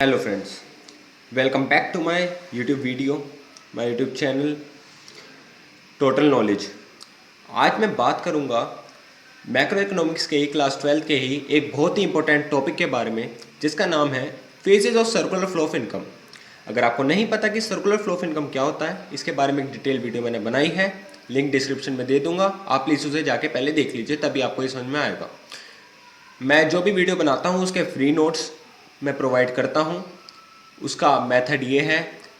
Hello friends, welcome back to my YouTube video, my YouTube channel Total Knowledge. आज मैं बात करूंगा macro economics के ही क्लास 12 के ही एक बहुत ही इंपॉर्टेंट टॉपिक के बारे में, जिसका नाम है phases of circular flow of income. अगर आपको नहीं पता कि सर्कुलर फ्लो ऑफ इनकम क्या होता है, इसके बारे में एक डिटेल वीडियो मैंने बनाई है, लिंक डिस्क्रिप्शन में दे दूंगा। आप प्लीज़ उसे जाके पहले देख लीजिए, तभी आपको ये समझ में आएगा। मैं जो भी वीडियो बनाता हूँ उसके फ्री नोट्स मैं प्रोवाइड करता हूँ। उसका मेथड ये है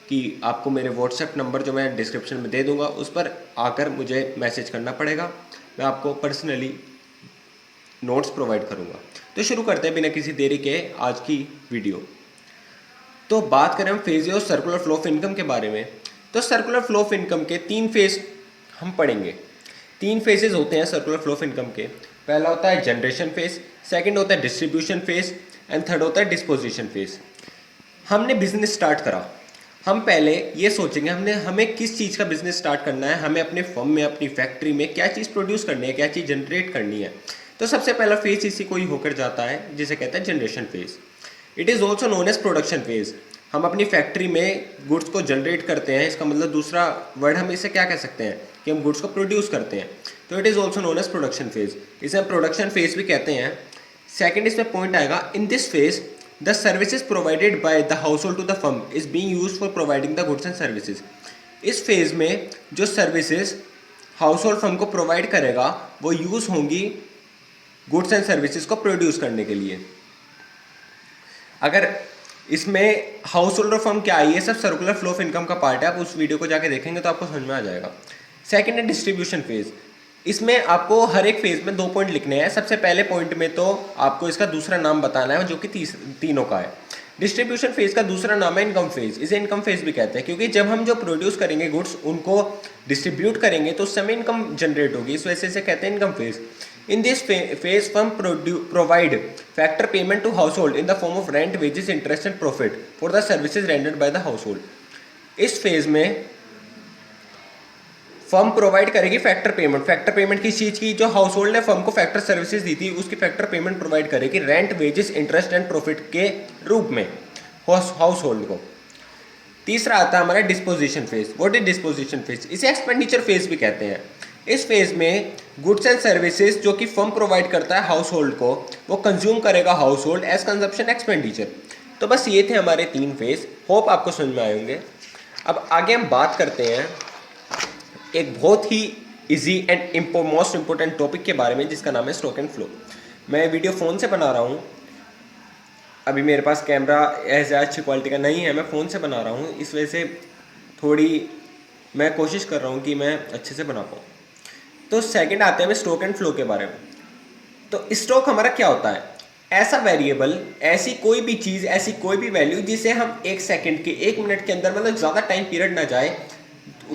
कि आपको मेरे व्हाट्सएप नंबर जो मैं डिस्क्रिप्शन में दे दूंगा उस पर आकर मुझे मैसेज करना पड़ेगा। मैं आपको पर्सनली नोट्स प्रोवाइड करूंगा। तो शुरू करते हैं बिना किसी देरी के आज की वीडियो। तो बात करें हम फेज और सर्कुलर फ्लो ऑफ इनकम के बारे में, तो सर्कुलर फ्लो ऑफ इनकम के 3 फेज हम पढ़ेंगे। 3 फेजेस होते हैं सर्कुलर फ्लो ऑफ इनकम के। पहला होता है जनरेशन फेज, सेकंड होता है डिस्ट्रीब्यूशन फेज एंड थर्ड होता है डिस्पोजिशन फेज। हमने बिजनेस स्टार्ट करा, हम पहले ये सोचेंगे हमें किस चीज़ का बिजनेस स्टार्ट करना है, हमें अपने फर्म में अपनी फैक्ट्री में क्या चीज़ प्रोड्यूस करनी है, क्या चीज़ जनरेट करनी है। तो सबसे पहला फेज इसी को ही होकर जाता है जिसे कहते हैं generation phase. It is also known as production phase. हम अपनी फैक्ट्री में गुड्स को जनरेट करते हैं, इसका मतलब दूसरा वर्ड हम इसे क्या कह सकते हैं कि हम गुड्स को प्रोड्यूस करते हैं। तो it is also known as production phase, इसे हम प्रोडक्शन फेज भी कहते हैं। सेकेंड इसमें पॉइंट आएगा, इन this phase the services provided by the household to the firm is being used for providing the goods and services। इस phase में जो सर्विसेज हाउस होल्ड फर्म को प्रोवाइड करेगा वो यूज होंगी गुड्स एंड सर्विसेज को produce करने के लिए। अगर इसमें हाउस होल्ड और फर्म क्या है, ये सब सर्कुलर फ्लो ऑफ इनकम का पार्ट है। आप उस वीडियो को जाके देखेंगे तो आपको समझ में आ जाएगा। सेकेंड है डिस्ट्रीब्यूशन फेज। इसमें आपको हर एक फेज में 2 पॉइंट लिखने हैं। सबसे पहले पॉइंट में तो आपको इसका दूसरा नाम बताना है जो कि तीनों का है। डिस्ट्रीब्यूशन फेज का दूसरा नाम है इनकम फेज। इसे इनकम फेज भी कहते हैं क्योंकि जब हम जो प्रोड्यूस करेंगे गुड्स उनको डिस्ट्रीब्यूट करेंगे तो उस समय इनकम जनरेट होगी, इस वजह से इसे कहते हैं income phase. In this phase firm provide factor payment to household in the form of rent, wages, interest and profit for the services rendered by the household. इस phase में firm provide करेगी factor payment. Factor payment किस चीज़ की, जो household ने firm को factor services दी थी उसकी फैक्टर पेमेंट प्रोवाइड करेगी rent, wages, interest and profit के रूप में हाउस होल्ड को। तीसरा आता है हमारा disposition phase. What is disposition phase? इसे एक्सपेंडिचर फेज भी कहते हैं। इस फेज में गुड्स एंड सर्विसेज जो कि फर्म प्रोवाइड करता है हाउस होल्ड को वो कंज्यूम करेगा household as consumption expenditure. तो बस ये थे हमारे 3 फेज। होप आपको समझ में आए होंगे। अब आगे हम बात करते हैं एक बहुत ही easy and most important topic के बारे में, जिसका नाम है स्टॉक एंड फ्लो। मैं वीडियो फ़ोन से बना रहा हूँ, अभी मेरे पास कैमरा ऐसे अच्छी क्वालिटी का नहीं है, मैं फ़ोन से बना रहा हूँ, इस वजह से थोड़ी मैं कोशिश कर रहा हूँ कि मैं अच्छे से बना पाऊँ। तो सेकंड आते हैं स्टॉक एंड फ्लो के बारे में। तो स्टॉक हमारा क्या होता है? ऐसा वेरिएबल, ऐसी कोई भी चीज़, ऐसी कोई भी वैल्यू जिसे हम 1 सेकेंड के 1 मिनट के अंदर, मतलब ज़्यादा टाइम पीरियड ना जाए,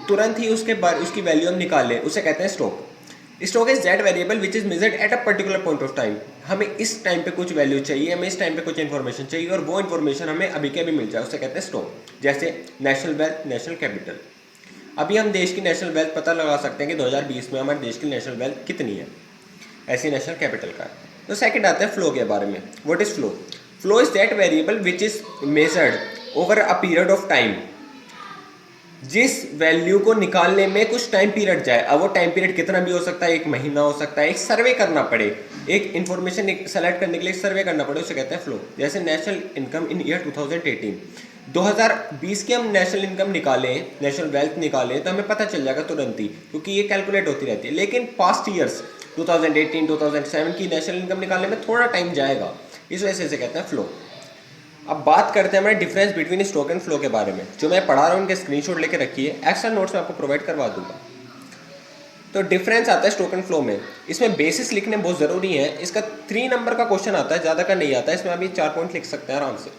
तुरंत ही उसकी वैल्यू हम निकाल लें, उसे कहते हैं stock. Stock is that variable which is measured at a particular point of time. हमें इस टाइम पे कुछ वैल्यू चाहिए, हमें इस टाइम पे कुछ इन्फॉर्मेशन चाहिए और वो इन्फॉर्मेशन हमें अभी के अभी मिल जाए, उसे कहते हैं स्टॉक। जैसे नेशनल वेल्थ, नेशनल कैपिटल। अभी हम देश की नेशनल वेल्थ पता लगा सकते हैं कि 2020 में हमारे देश की नेशनल वेल्थ कितनी है, ऐसी नेशनल कैपिटल का है। तो सेकंड आता है फ्लो के बारे में। What is flow? Flow is that variable which is measured over a period of time. जिस वैल्यू को निकालने में कुछ टाइम पीरियड जाए, अब वो टाइम पीरियड कितना भी हो सकता है, 1 महीना हो सकता है, एक सर्वे करना पड़े, एक इन्फॉर्मेशन सेलेक्ट करने के लिए सर्वे करना पड़े, उसे कहते हैं फ्लो। जैसे नेशनल इनकम इन ईयर 2020 की हम नेशनल इनकम निकालें, नेशनल वेल्थ निकालें तो हमें पता चल जाएगा तुरंत ही, क्योंकि ये कैलकुलेट होती रहती है। लेकिन पास्ट ईयर्स 2018, 2007 की नेशनल इनकम निकालने में थोड़ा टाइम जाएगा, इस वजह से इसे कहते हैं फ्लो। अब बात करते हैं हमारे difference between stock and flow के बारे में। जो मैं पढ़ा रहा हूँ उनके स्क्रीनशॉट लेके रखिए, एक्स्ट्रा नोट्स मैं आपको प्रोवाइड करवा दूंगा। तो डिफरेंस आता है स्टॉक एंड फ्लो में। इसमें बेसिस लिखने बहुत ज़रूरी है। इसका 3 नंबर का क्वेश्चन आता है, ज़्यादा का नहीं आता है। इसमें अभी 4 पॉइंट लिख सकते हैं आराम से।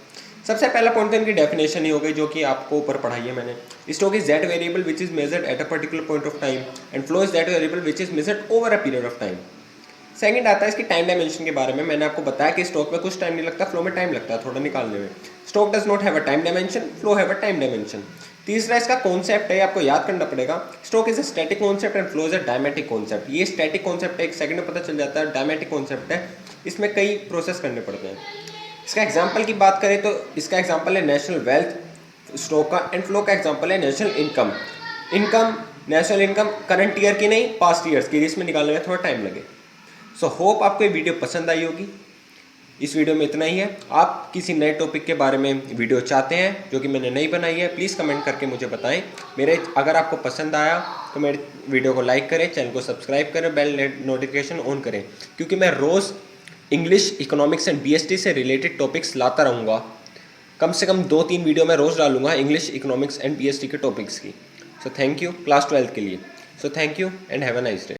सबसे पहला पॉइंट तो इनकी डेफिनेशन ही हो गई, जो कि आपको ऊपर पढ़ाई है मैंने। Stock is that variable which is measured at a particular point of time and flow is that variable which is measured over a period of time. Second आता है इसकी टाइम डायमेंशन के बारे में। मैंने आपको बताया कि स्टॉक में कुछ टाइम नहीं लगता, फ्लो में टाइम लगता है थोड़ा निकालने में। Stock does not have a time dimension, flow have a time dimension. तीसरा इसका कॉन्सेप्ट है, आपको याद करना पड़ेगा। Stock is a static concept and flow is a डायमेटिक concept. ये स्टैटिक कॉन्सेप्ट है, 1 सेकंड में पता चल जाता है। डायमेटिक कॉन्सेप्ट है, इसमें कई प्रोसेस करने पड़ते हैं। इसका एग्जाम्पल की बात करें तो इसका एग्जाम्पल है नेशनल वेल्थ स्टॉक का, एंड फ्लो का एग्जाम्पल है national income. National income current year की नहीं, पास्ट ईयर्स की, जिसमें निकालने में थोड़ा टाइम लगे। सो होप आपको ये वीडियो पसंद आई होगी। इस वीडियो में इतना ही है। आप किसी नए टॉपिक के बारे में वीडियो चाहते हैं जो कि मैंने नहीं बनाई है, प्लीज़ कमेंट करके मुझे बताएं। अगर आपको पसंद आया तो मेरे वीडियो को लाइक करें, चैनल को सब्सक्राइब करें, बेल नोटिफिकेशन ऑन करें, क्योंकि मैं रोज़ इंग्लिश, इकोनॉमिक्स एंड बीएसटी से रिलेटेड टॉपिक्स लाता रहूँगा। कम से कम 2-3 वीडियो मैं रोज़ डालूंगा इंग्लिश, इकोनॉमिक्स एंड बीएसटी के टॉपिक्स की। सो थैंक यू, क्लास 12 के लिए। So thank you and have a nice day.